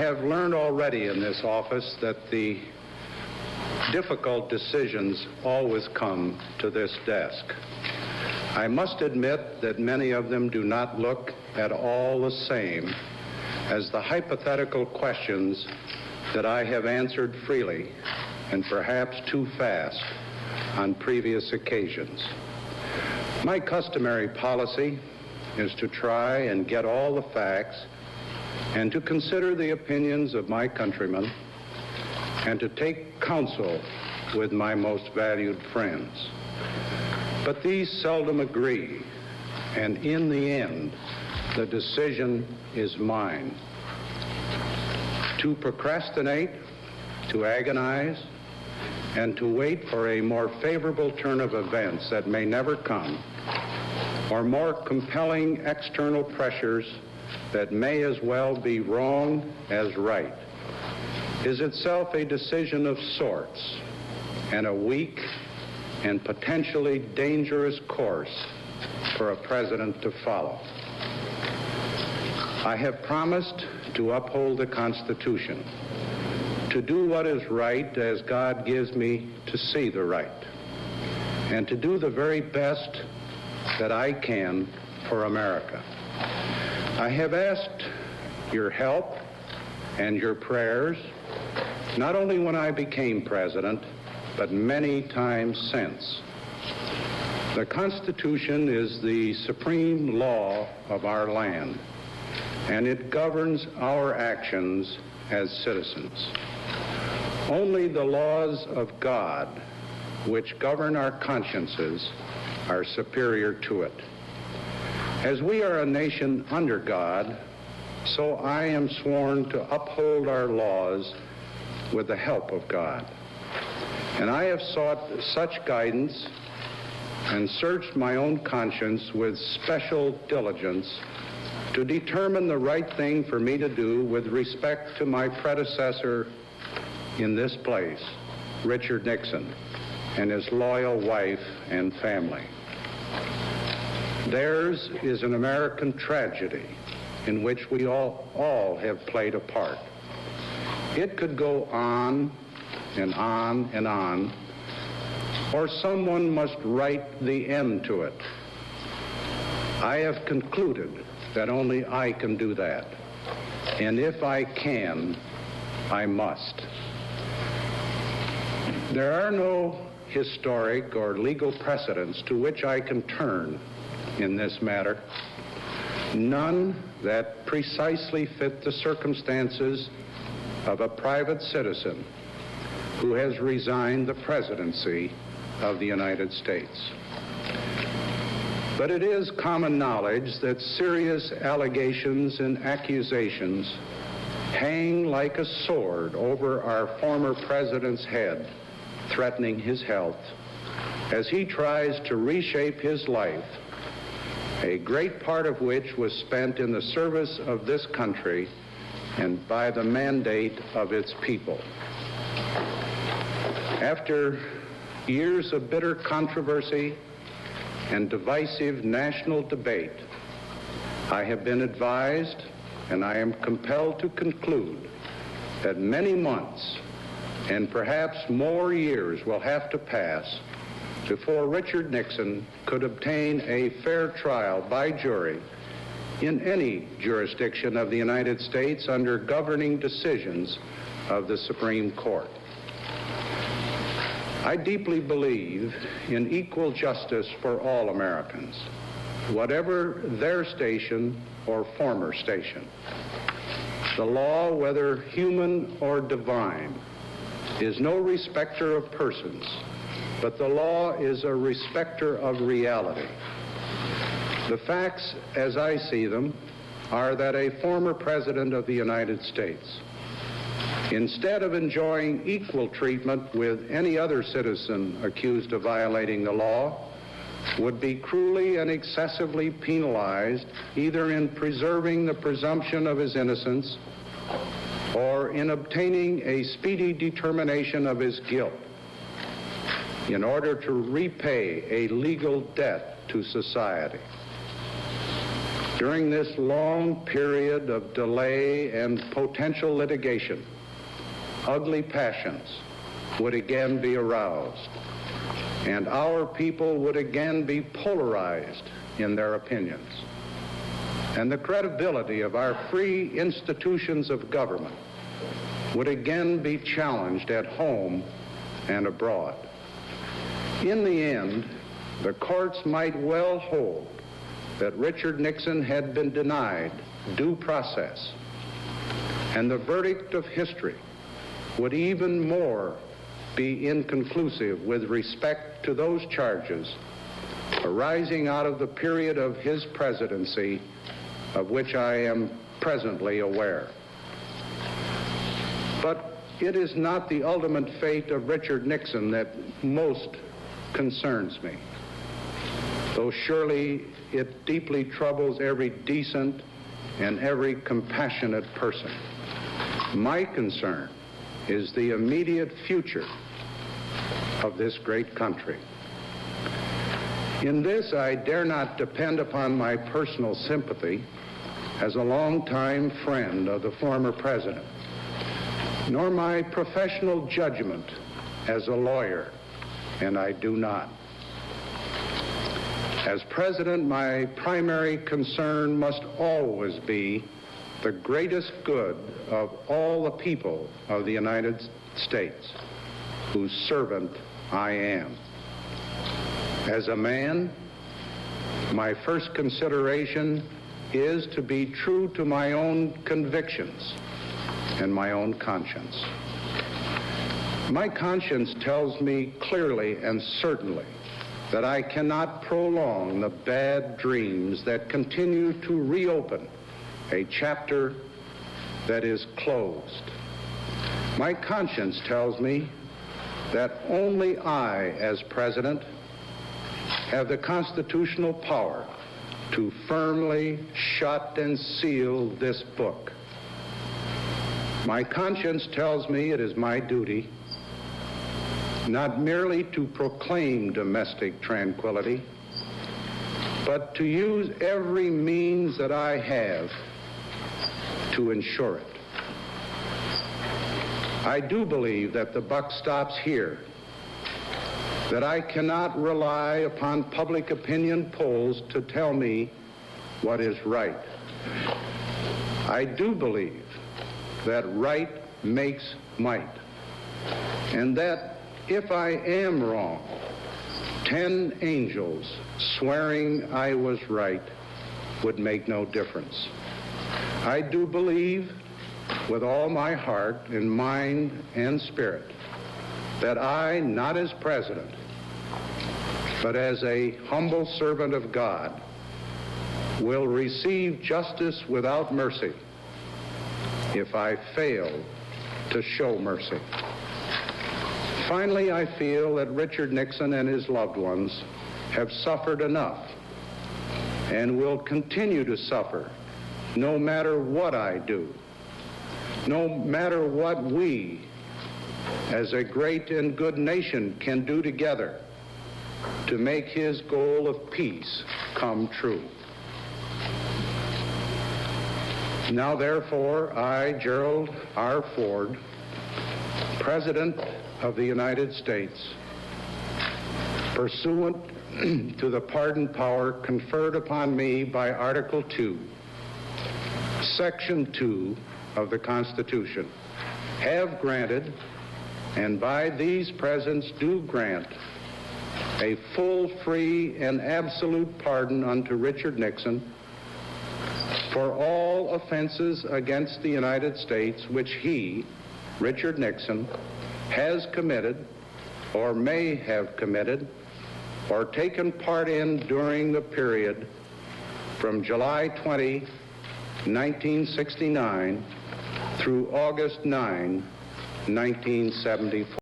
have learned already in this office that the difficult decisions always come to this desk. I must admit that many of them do not look at all the same as the hypothetical questions that I have answered freely and perhaps too fast on previous occasions. My customary policy is to try and get all the facts and to consider the opinions of my countrymen and to take counsel with my most valued friends. But these seldom agree, and in the end, the decision is mine. To procrastinate, to agonize, and to wait for a more favorable turn of events that may never come, or more compelling external pressures that may as well be wrong as right, is itself a decision of sorts and a weak and potentially dangerous course for a president to follow. I have promised to uphold the Constitution, to do what is right as God gives me to see the right, and to do the very best that I can for America. I have asked your help and your prayers, not only when I became president, but many times since. The Constitution is the supreme law of our land, and it governs our actions as citizens. Only the laws of God, which govern our consciences, are superior to it. As we are a nation under God, so I am sworn to uphold our laws with the help of God. And I have sought such guidance and searched my own conscience with special diligence to determine the right thing for me to do with respect to my predecessor in this place, Richard Nixon, and his loyal wife and family. Theirs is an American tragedy in which we all have played a part. It could go on and on and on, or someone must write the end to it. I have concluded that only I can do that, and if I can, I must. There are no historic or legal precedents to which I can turn in this matter, none that precisely fit the circumstances of a private citizen who has resigned the presidency of the United States. But it is common knowledge that serious allegations and accusations hang like a sword over our former president's head, threatening his health as he tries to reshape his life, a great part of which was spent in the service of this country and by the mandate of its people. After years of bitter controversy and divisive national debate, I have been advised, and I am compelled to conclude, that many months and perhaps more years will have to pass before Richard Nixon could obtain a fair trial by jury in any jurisdiction of the United States under governing decisions of the Supreme Court. I deeply believe in equal justice for all Americans, whatever their station or former station. The law, whether human or divine, is no respecter of persons, but the law is a respecter of reality. The facts, as I see them, are that a former president of the United States, instead of enjoying equal treatment with any other citizen accused of violating the law, would be cruelly and excessively penalized either in preserving the presumption of his innocence or in obtaining a speedy determination of his guilt in order to repay a legal debt to society. During this long period of delay and potential litigation, ugly passions would again be aroused, and our people would again be polarized in their opinions. And the credibility of our free institutions of government would again be challenged at home and abroad. In the end, the courts might well hold that Richard Nixon had been denied due process, and the verdict of history would even more be inconclusive with respect to those charges arising out of the period of his presidency of which I am presently aware. But it is not the ultimate fate of Richard Nixon that most concerns me, though surely it deeply troubles every decent and every compassionate person. My concern is the immediate future of this great country. In this, I dare not depend upon my personal sympathy as a longtime friend of the former president, nor my professional judgment as a lawyer, and I do not. As president, my primary concern must always be the greatest good of all the people of the United States, whose servant I am. As a man, my first consideration is to be true to my own convictions and my own conscience. My conscience tells me clearly and certainly that I cannot prolong the bad dreams that continue to reopen a chapter that is closed. My conscience tells me that only I, as president, have the constitutional power to firmly shut and seal this book. My conscience tells me it is my duty not merely to proclaim domestic tranquility, but to use every means that I have to ensure it. I do believe that the buck stops here, that I cannot rely upon public opinion polls to tell me what is right. I do believe that right makes might, and that if I am wrong, 10 angels swearing I was right would make no difference. I do believe with all my heart and mind and spirit that I, not as president, but as a humble servant of God, will receive justice without mercy if I fail to show mercy. Finally, I feel that Richard Nixon and his loved ones have suffered enough and will continue to suffer no matter what I do, no matter what we, as a great and good nation, can do together to make his goal of peace come true. Now, therefore, I, Gerald R. Ford, President of the United States, pursuant to the pardon power conferred upon me by Article 2, Section 2 of the Constitution, have granted, and by these presents do grant, a full, free, and absolute pardon unto Richard Nixon for all offenses against the United States which he, Richard Nixon, has committed or may have committed or taken part in during the period from July 20, 1969 through August 9, 1974.